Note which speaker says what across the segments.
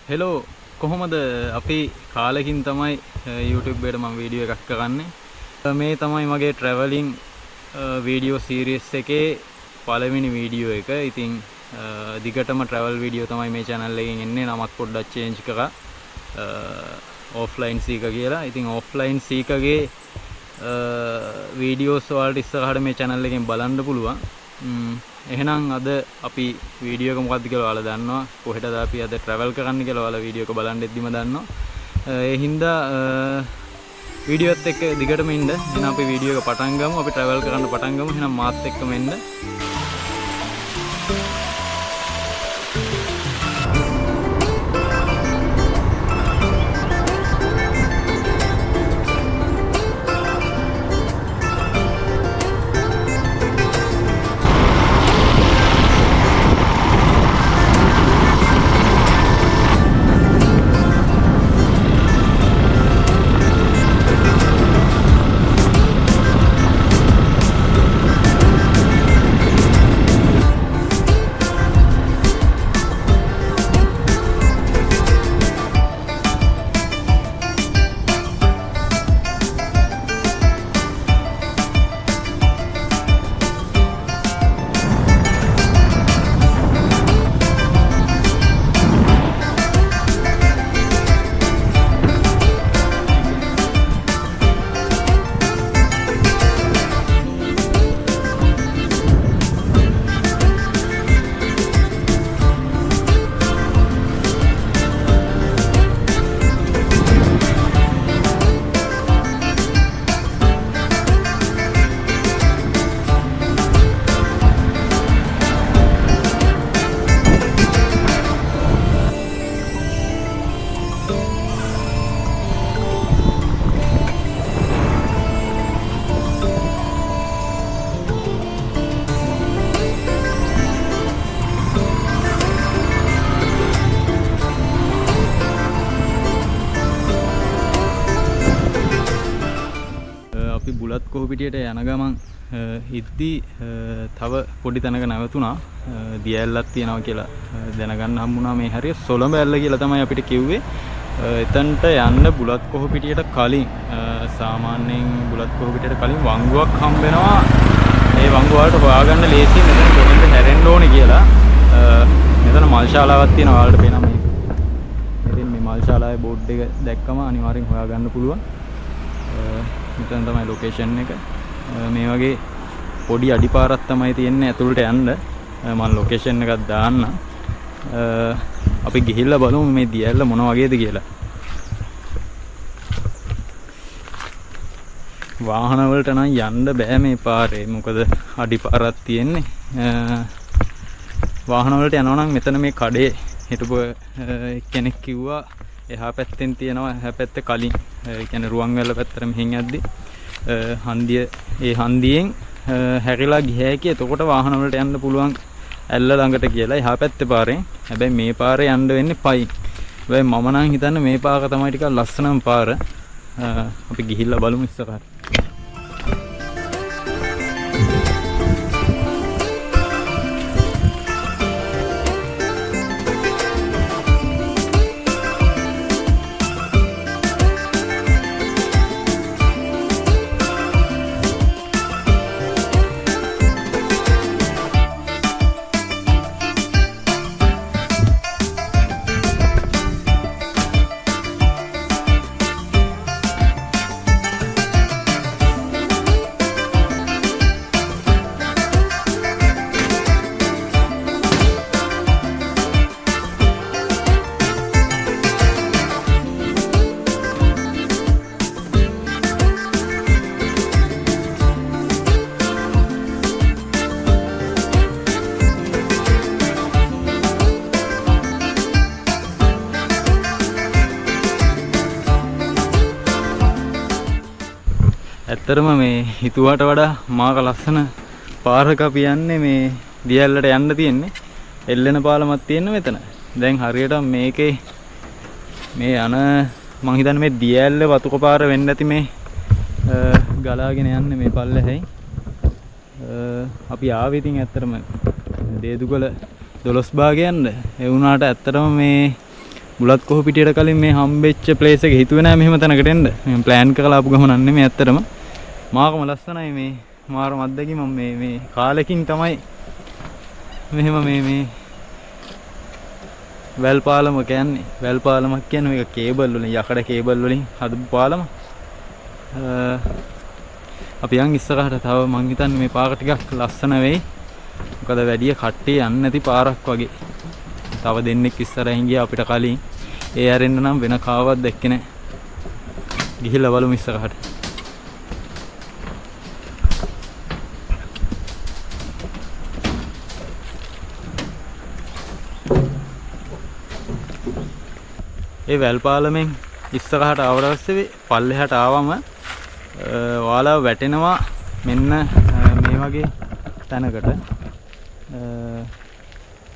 Speaker 1: Hello කොහොමද අපි කාලෙකින් තමයි YouTube එකට මම වීඩියෝ එකක් කරන්නේ. මේ තමයි මගේ traveling වීඩියෝ සීරීස් එකේ පළවෙනි වීඩියෝ එක. ඉතින් දිගටම travel වීඩියෝ තමයි මේ channel එකෙන් එන්නේ. නමක් පොඩ්ඩක් change කරා. offline සීක කියලා. ඉතින් offline සීකගේ වීඩියෝස් වලට ඉස්සරහට මේ channel එකෙන් බලන්න පුළුවන්. එහෙනම් අද අපි වීඩියෝ එක මොකක්ද කියලා ඔයාලා දන්නවා. කොහෙටද අපි අද travel කරන්න කියලා ඔයාලා වීඩියෝ එක බලන් ඉද්දිම දන්නවා. ඒ හින්දා වීඩියෝ එකත් එක්ක දිගටම ඉන්න. එහෙනම් අපි වීඩියෝ එක පටන් ගමු. අපි travel කරන්න පටන් ගමු. එහෙනම් මාත් එක්කම එන්න. බුලත් කොහොපිටියට යන ගමන් ඉද්දි තව පොඩි තැනක නැවතුණා. දියැලක් තියෙනවා කියලා දැනගන්න හම්බුණා. මේ හරිය සොළඹ ඇල්ල කියලා තමයි අපිට කිව්වේ. එතනට යන්න බුලත් කොහොපිටියට කලින් සාමාන්‍යයෙන් බුලත් කොහොපිටියට කලින් වංගුවක් හම්බ වෙනවා. ඒ වංගුව වලට හොයාගන්න ලේසියි මෙතන කොහෙන්ද හැරෙන්න ඕනේ කියලා. මෙතන මල් ශාලාවක් තියෙනවා. ඔයාලට පේනවා මේ. ඉතින් මේ මල් ශාලාවේ බෝඩ් එක දැක්කම අනිවාර්යෙන් හොයාගන්න පුළුවන්. මෙතන තමයි ලොකේෂන් එක. මේ වගේ පොඩි අඩිපාරක් තමයි තියෙන්නේ ඇතුළට යන්න. මම ලොකේෂන් එකක් දාන්න. අපි ගිහිල්ලා බලමු මේ දියැල්ල මොන වගේද කියලා. වාහන වලට නම් යන්න බෑ මේ පාරේ. මොකද අඩිපාරක් තියෙන්නේ. වාහන වලට යනවා නම් මෙතන මේ කඩේ හිටපු කෙනෙක් කිව්වා එහා පැත්තෙන් තියෙනවා. එහා පැත්තේ කලින් කියන්නේ රුවන්වැල්ල පැත්තට මෙහෙන් යද්දි හන්දිය ඒ හන්දියෙන් හැරිලා ගියහැකි. එතකොට වාහන වලට යන්න පුළුවන් ඇල්ල ළඟට කියලා එහා පැත්තේ පාරෙන්. හැබැයි මේ පාරේ යන්න වෙන්නේ පයින්. හැබැයි මම නම් හිතන්නේ මේ පාර තමයි ටිකක් ලස්සනම පාර. අපි ගිහිල්ලා බලමු ඉස්සරහට. ඇත්තරම මේ හිතුවට වඩා මාක ලස්සන පාරක අපි යන්නේ. මේ දියැල්ලට යන්න තියෙන්නේ. එල්ලෙන පාලමක් තියෙන මෙතන. දැන් හරියට මේකේ මේ යන මං හිතන්නේ මේ දියැල්ල වතුක පාර වෙන්න ඇති මේ ගලාගෙන යන්නේ මේ පල්ලෙහායි. අපි ආවේ ඉතින් ඇත්තටම දේදුගල 12 භාගයන්ද ඒ වුණාට ඇත්තටම මේ බුලත් කොහු පිටියට කලින් මේ හම්බෙච්ච ප්ලේස් එක හිතුවේ නෑ මෙහෙම තැනකට එන්න. මම ප්ලෑන් කරලා ආපු ගමන නෙමෙයි ඇත්තටම. මාකම ලස්සනයි මේ මාර මද්දකි මම මේ කාලෙකින් තමයි මෙහෙම මේ වැල් පාලම කියන්නේ. වැල් පාලමක් කියන්නේ මේක කේබල් වලින් යකඩ කේබල් වලින් හදපු පාලම. අපි යන් ඉස්සරහට තව මං හිතන්නේ මේ පාර ටිකක් ලස්සන වෙයි. මොකද වැඩි කට්ටිය යන්නේ නැති පාරක් වගේ. තව දෙන්නෙක් ඉස්සරහින් ගියා අපිට කලින්. ඒ ඇරෙන්න නම් වෙන කාවත් දැක්කේ නැහැ. ගිහිල්ලා බලමු ඉස්සරහට. ඒ වැල් පාලමෙන් ඉස්සරහට ආවට පස්සේ පල්ලෙහාට ආවම ඔයාලා වැටෙනවා මෙන්න මේ වගේ තැනකට.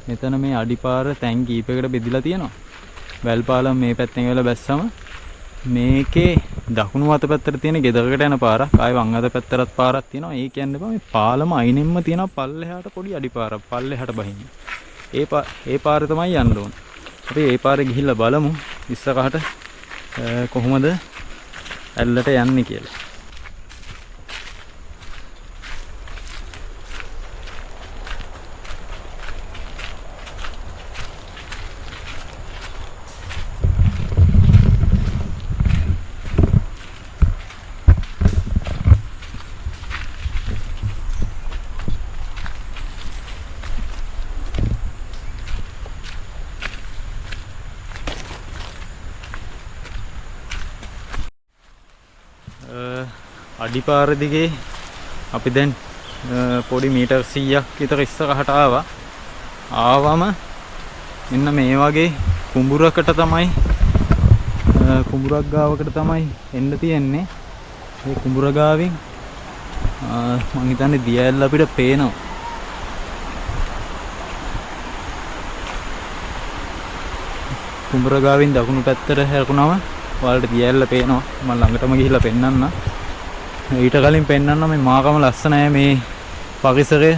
Speaker 1: මෙතන මේ අඩිපාර තැන් කීපයකට බෙදලා තියෙනවා. වැල් පාලම මේ පැත්තෙන් වෙලා බැස්සම මේකේ දකුණු අත පැත්තට තියෙන ගෙදරකට යන පාරක්, ආයි වම් අත පැත්තටත් පාරක් තියෙනවා. ඒ කියන්නේ බා මේ පාලම අයිනෙන්ම තියෙන පල්ලෙහාට පොඩි අඩිපාරක් පල්ලෙහාට බහින්න. ඒ පාරේ තමයි යන්න ඕනේ. අපි ඒ පාරේ ගිහිල්ලා බලමු ඉස්සරහට කොහොමද ඇල්ලට යන්නේ කියලා. අඩිපාර දිගේ අපි දැන් පොඩි මීටර් 100ක් විතර ඉස්සරහට ආවම මෙන්න මේ වගේ කුඹුරකට තමයි කුඹුරක් ගාවකට තමයි එන්න තියෙන්නේ. මේ කුඹුර ගාවින් මම හිතන්නේ දියැල්ල අපිට පේනවා. කුඹුර ගාවින් දකුණු පැත්තට හැරුණාම ඔයාලට දියැල්ල පේනවා. මම ළඟටම ගිහිල්ලා පෙන්නන්න. ඊට කලින් පෙන්නන්න මේ මාකම ලස්සනයි මේ පරිසරය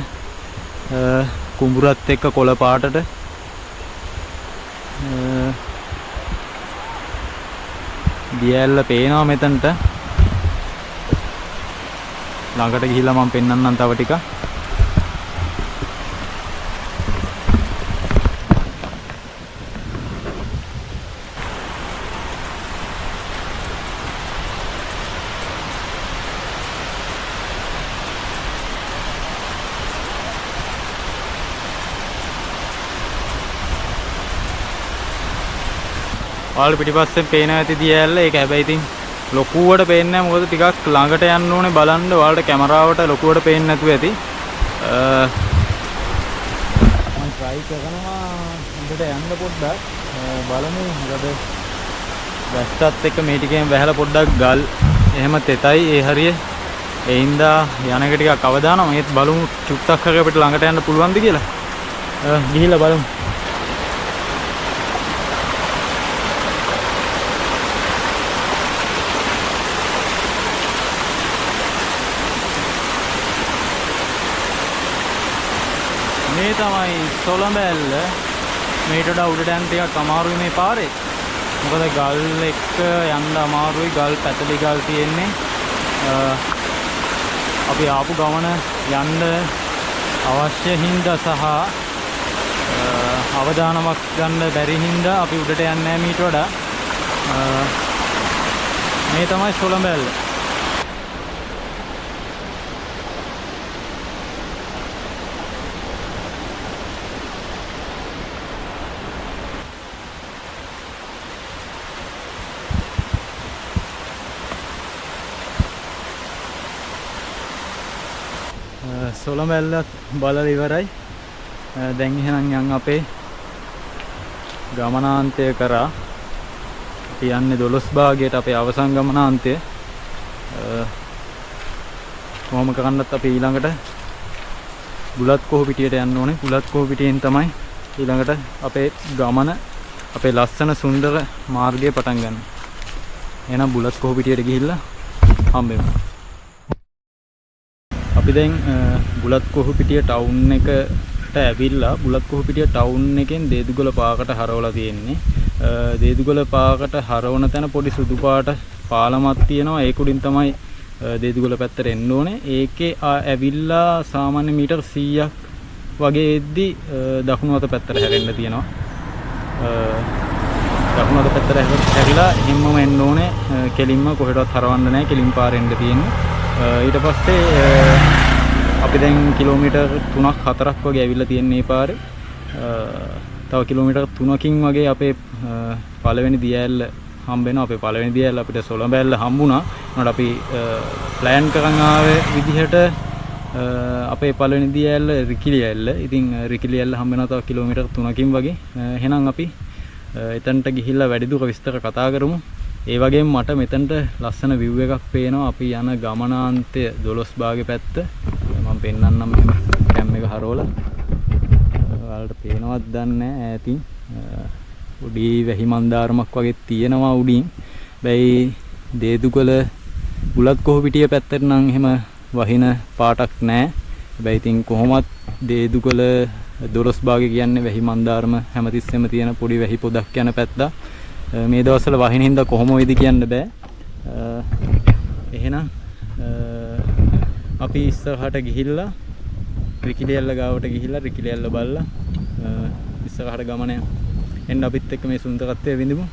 Speaker 1: කුඹුරත් එක්ක කොළ පාටට දියැල්ල පේනවා මෙතනට. ළඟට ගිහිල්ලා මම පෙන්නන්නම් තව ටිකක්. ඔයාලා පිටිපස්සෙන් පේනවා ඇති දියැල්ල. ඒක හැබැයි ඉතින් ලොකුවට පේන්නේ නැහැ. මොකද ටිකක් ළඟට යන්න ඕනේ බලන්න. ඔයාලට කැමරාවට ලොකුවට පේන්නේ නැතුව ඇති. මම try කරනවා හොඳට යන්න පොඩ්ඩක්. බලමු මොකද වැස්සත් එක්ක මේ ටිකෙන් වැහලා පොඩ්ඩක් ගල් එහෙම තෙතයි ඒ හරිය. ඒ හින්දා යන එක ටිකක් අවදානම. ඒත් බලමු චුට්ටක් හරි අපිට ළඟට යන්න පුළුවන්ද කියලා. ගිහිල්ලා බලමු. මේ තමයි සොළඹැල්ල. මේට වඩා උඩට යන්න ටිකක් අමාරුයි මේ පාරේ. මොකද ගල් එක්ක යන්න අමාරුයි. ගල් පැතලි ගල් තියෙන්නේ. අපි ආපු ගමන යන්න අවශ්‍ය හින්දා සහ අවදානමක් ගන්න බැරි හින්දා අපි උඩට යන්නේ නැහැ මීට වඩා. මේ තමයි සොළඹැල්ල. සොළඹැල්ලත් බලලා ඉවරයි. දැන් එහෙනම් යන් අපේ ගමනාන්තය කරා. අපි යන්නේ 12 භාගයට අපේ අවසන් ගමනාන්තය. කොහොම කරන්නත් අපි ඊළඟට බුලත් කොහු පිටියට යන්න ඕනේ. බුලත් කොහු පිටියෙන් තමයි ඊළඟට අපේ ගමන අපේ ලස්සන සුන්දර මාර්ගය පටන් ගන්න. එහෙනම් බුලත් කොහු පිටියට ගිහිල්ලා හම්බෙමු. අපි දැන් බුලත් කොහු පිටිය ටවුන් එක මට ඇවිල්ලා බුලත් කොහොපිටිය ටවුන් එකෙන් දේදුගල පාකට හරවලා තියෙන්නේ. දේදුගල පාකට හරවන තැන පොඩි සුදු පාට පාලමක් තියෙනවා. ඒක උඩින් තමයි දේදුගල පැත්තට එන්න ඕනේ. ඒකේ ඇවිල්ලා සාමාන්‍ය මීටර් 100ක් වගේ එද්දි දකුණු අත පැත්තට හැරෙන්න තියෙනවා. දකුණු අත පැත්තට හැරිලා එහෙම්මම එන්න ඕනේ. කෙලින්ම කොහෙටවත් හරවන්න නැහැ. කෙලින් පාරෙන් එන්න තියෙන්නේ. ඊට පස්සේ අපි දැන් කිලෝමීටර් 3ක් 4ක් වගේ ඇවිල්ලා තියෙන මේ පාරේ. තව කිලෝමීටර් 3කින් වගේ අපේ පළවෙනි දියඇල්ල හම්බ වෙනවා. අපේ පළවෙනි දියඇල්ල අපිට සොළඹ හම්බුණා. උනට අපි ප්ලෑන් කරන් ආවේ විදිහට අපේ පළවෙනි දියඇල්ල රිකිලි ඇල්ල. ඉතින් රිකිලි ඇල්ල හම්බ වෙනවා තව කිලෝමීටර් 3කින් වගේ. එහෙනම් අපි එතනට ගිහිල්ලා වැඩිදුර විස්තර කතා කරමු. ඒ වගේම මට මෙතනට ලස්සන view එකක් පේනවා. අපි යන ගමනාන්තය 12 භාගේ පැත්ත. මම පෙන්නන්නම් මෙහෙම කැම් එක හරවලා. ඔයාලට පේනවද දන්නේ නැහැ ඈතින්. උඩි වැහි මන්දාරමක් වගේ තියෙනවා උඩින්. හැබැයි දේදුගල බුලත් කොහොපිටිය පැත්තට නම් එහෙම වහින පාටක් නැහැ. හැබැයි ඉතින් කොහොමත් දේදුගල 12 භාගේ කියන්නේ වැහි මන්දාරම හැමතිස්සෙම තියෙන පොඩි වැහි පොදක් යන පැත්ත. මේ දවස්වල වහින හින්දා කොහොම වෙයිද කියන්න බෑ. එහෙනම් අපි ඉස්සරහට ගිහිල්ලා රිකිලියල්ල ගාවට ගිහිල්ලා රිකිලියල්ල බලලා ඉස්සරහට ගමන එන්න අපිත් එක්ක මේ සුන්දරත්වය විඳිමු.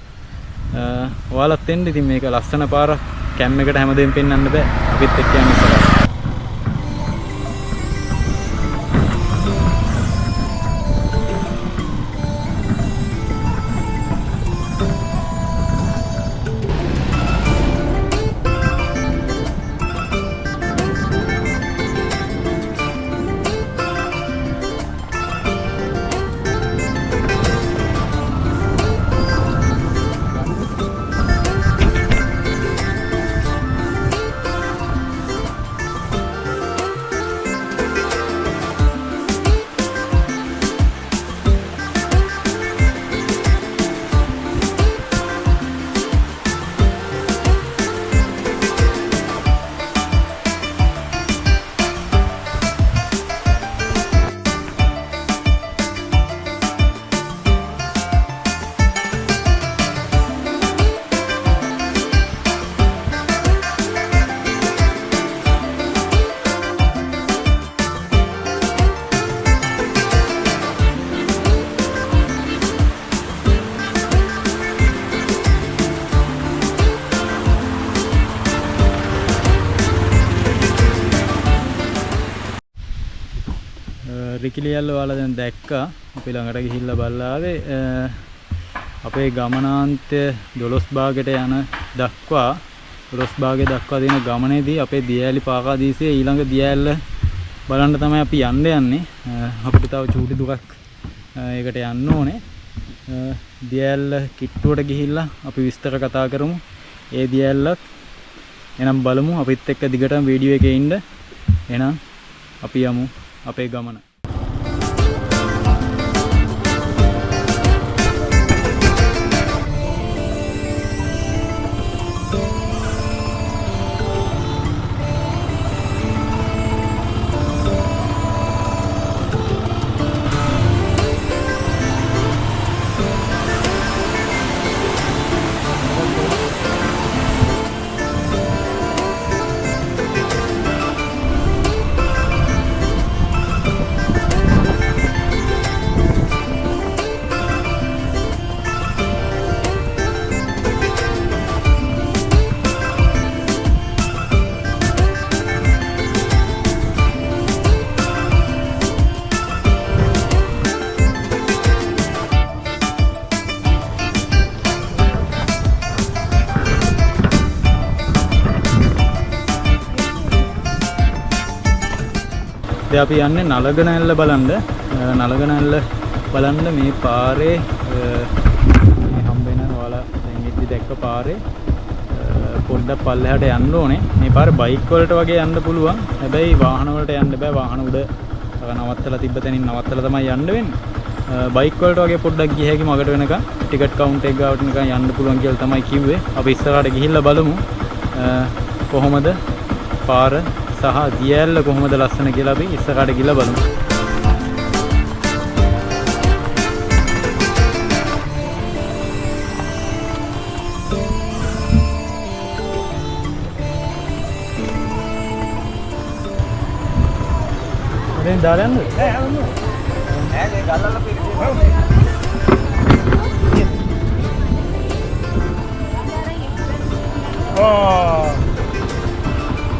Speaker 1: ඔයාලත් එන්න. ඉතින් මේක ලස්සන පාරක්. කැම් එකට හැමදේම පෙන්වන්න බෑ. අපිත් එක්ක යන්න ඉස්සරහට. රිකිලියල්ල ඔයාලා දැන් දැක්කා. අපි ළඟට ගිහිල්ලා බලලා ආවේ. අපේ ගමනාන්තය 12 භාගයට යන දක්වා 12 භාගය දක්වා තියෙන ගමනේදී අපේ දියඇලි පාකාදීසියේ ඊළඟ දියඇල්ල බලන්න තමයි අපි යන්නේ. අපිට තව චූටි දුරක් ඒකට යන්න ඕනේ. දියඇල්ල කිට්ටුවට ගිහිල්ලා අපි විස්තර කතා කරමු. ඒ දියඇල්ලත් එනම් බලමු. අපිත් එක්ක දිගටම වීඩියෝ එකේ ඉන්න. එහෙනම් අපි යමු අපේ ගමන. දැන් අපි යන්නේ නලගනැල්ල බලන්න. නලගනැල්ල බලන්න මේ පාරේ මේ හම්බ වෙන ඔයාලා දැන් ඉද්දි දැක්ක පාරේ පොඩ්ඩක් පල්ලෙහාට යන්න ඕනේ. මේ පාරේ බයික් වලට වගේ යන්න පුළුවන්. හැබැයි වාහන වලට යන්න බෑ. වාහන උඩ නවත්තලා තිබ්බ තැනින් නවත්තලා තමයි යන්න වෙන්නේ. බයික් වලට වගේ පොඩ්ඩක් ගිය හැකි මගට වෙනකන් ටිකට් කවුන්ටර් එක ගාවට නිකන් යන්න පුළුවන් කියලා තමයි කිව්වේ. අපි ඉස්සරහට ගිහිල්ලා බලමු කොහොමද පාර සහ දියඇල්ල කොහොමද ලස්සන කියලා අපි ඉස්සරහට ගිහලා බලමු. මෙතෙන් දාලා යන්නද?
Speaker 2: නෑ යන්න. නෑ මේ ගල්වල පිටින්.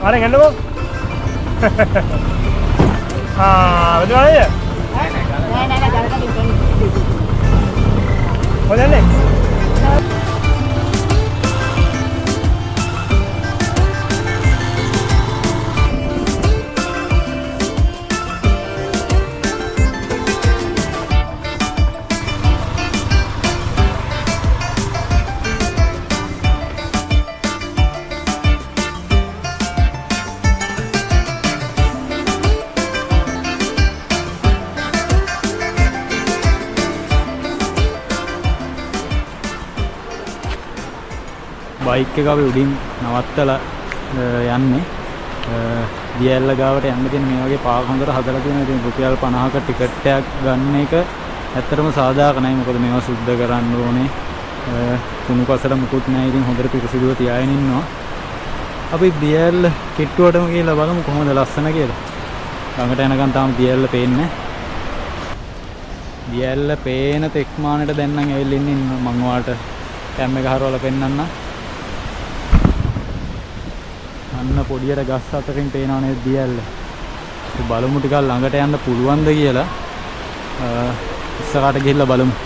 Speaker 2: අර ගන්නකො. වෙනවද? නෑ ගලකට ඉන්නේ. හොදන්නේ.
Speaker 1: බයික් එක අපි උඩින් නවත්තලා යන්නේ දියැල්ල ගාවට යන්න තියෙන මේ වගේ පාක් හොඳට හදලා තියෙනවා. ඉතින් රුපියල් 50ක ටිකට් එකක් ගන්න එක ඇත්තටම සාධාරණයි. මොකද මේවා සුද්ධ කරන්න ඕනේ. කුණු කසල මුකුත් නැහැ. ඉතින් හොඳට පිරිසිදුව තියාගෙන ඉන්නවා. අපි දියැල්ල කිට්ටුවටම ගිහලා බලමු කොහොමද ලස්සන කියලා. ළඟට යනකම් තාම දියැල්ල පේන්නේ නැහැ. දියැල්ල පේන තෙක්මානට දැන් නම් ඇවිල්ලා ඉන්නේ මම ඔයාලට කැම් එක හරවලා පෙන්නන්න. අන්න පොඩියට ගස් අතරින් පේනවා නේද දියැල්ල. අපි බලමු ටිකක් ළඟට යන්න පුළුවන්ද කියලා. ඉස්සරහට ගිහිල්ලා බලමු.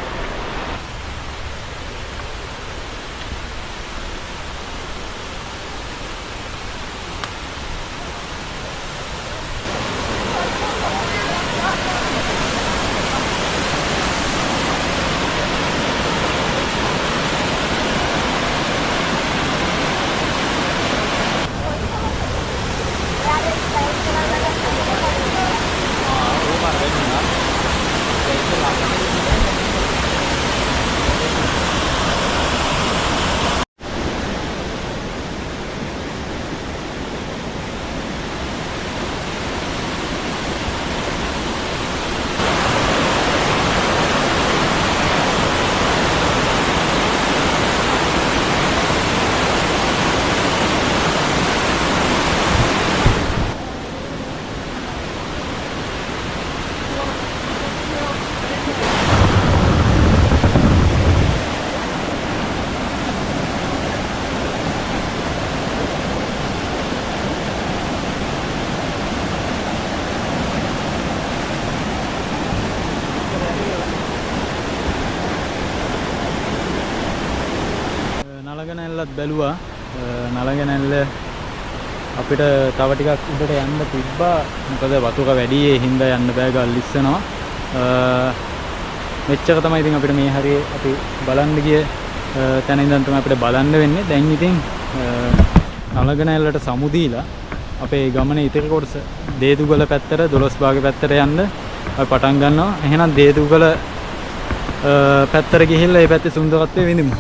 Speaker 1: නලගනැල්ලත් බැලුවා. නලගනැල්ල අපිට තව ටිකක් උඩට යන්න තිබ්බා. මොකද වතුර වැඩි ඒ හින්දා යන්න බෑ ගල් ඉස්සනවා. මෙච්චර තමයි ඉතින් අපිට මේ හරිය අපි බලන්න ගිය තැන ඉඳන් තමයි අපිට බලන්න වෙන්නේ. දැන් ඉතින් නලගනැල්ලට සමු දීලා අපේ ගමනේ ඉතිරි කොටස දේදුගල පැත්තට 12 භාග පැත්තට යන්න අපි පටන් ගන්නවා. එහෙනම් දේදුගල පැත්තට ගිහිල්ලා මේ පැත්තේ සුන්දරත්වය විඳිමු.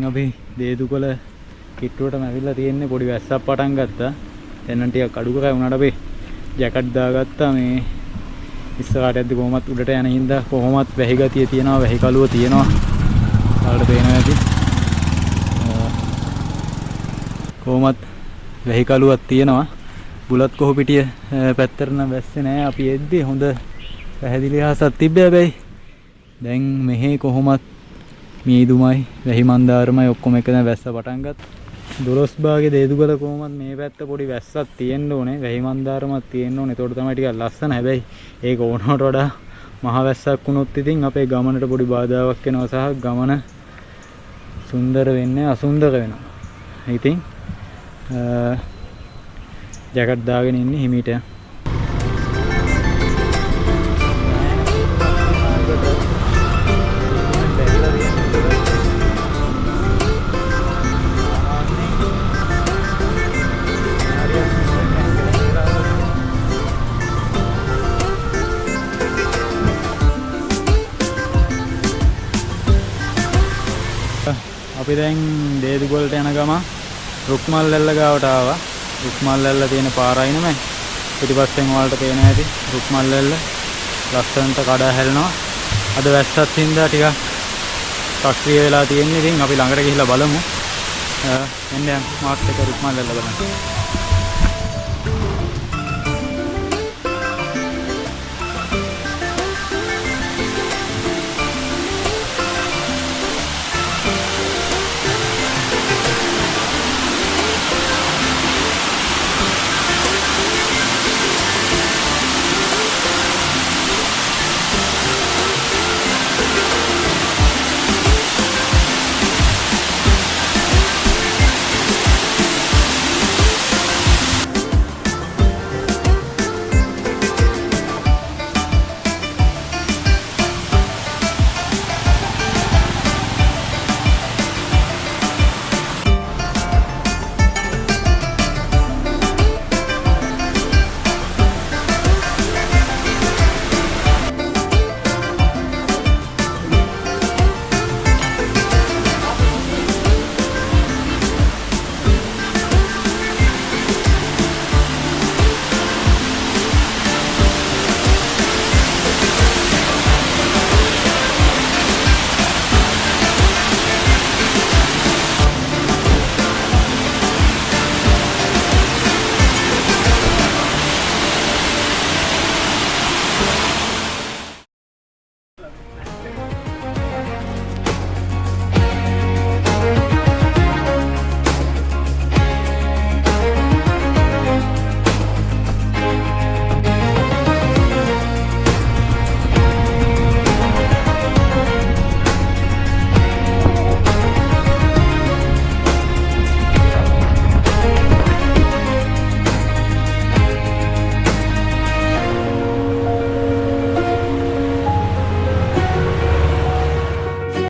Speaker 1: අපි දේදුගල කිට්ටුවටම ඇවිල්ලා තියෙන්නේ. පොඩි වැස්සක් පටන් ගත්තා. එන්න ටිකක් අඩු කරා වුණාට අපි ජැකට් දාගත්තා. මේ ඉස්සරහට යද්දි කොහොමත් උඩට යන හින්දා කොහොමත් වැහි ගතිය තියෙනවා, වැහි කලුව තියෙනවා. ඔයාලට පේනවා ඇති. කොහොමත් වැහි කලුවක් තියෙනවා. බුලත් කොහො පිටිය පැත්තට නම් වැස්සේ නැහැ. අපි එද්දි හොඳ පැහැදිලි හසක් තිබ්බේ. හැබැයි දැන් මෙහි කොහොමත් මීදුමයි වැහි මන්දාරමයි ඔක්කොම එක දැන් වැස්ස පටන් ගත්තා. දොළොස් භාගේ දේදුගල කොහොමත් මේ පැත්ත පොඩි වැස්සක් තියෙන්න ඕනේ. වැහි මන්දාරමක් තියෙන්න ඕනේ. ඒතකොට තමයි ටිකක් ලස්සන. හැබැයි ඒක ඕනවට වඩා මහ වැස්සක් වුණොත් ඉතින් අපේ ගමනට පොඩි බාධාවක් වෙනවා සහ ගමන සුන්දර වෙන්නේ අසුන්දර වෙනවා. ඉතින් ජැකට් දාගෙන ඉන්නේ හිමීට. අපි දැන් දේදුගලට යන ගම රුක්මල්ලැල්ල ගාවට ආවා. රුක්මල්ලැල්ල තියෙන පාරයි නෙමෙයි. පිටිපස්සෙන් ඔයාලට පේන හැටි රුක්මල්ලැල්ල ලස්සනට කඩා හැලෙනවා. අද වැස්සත් හින්දා ටිකක් සක්‍රිය වෙලා තියෙන්නේ. ඉතින් අපි ළඟට ගිහිල්ලා බලමු. එන්න මාත් එක්ක රුක්මල්ලැල්ල බලන්න.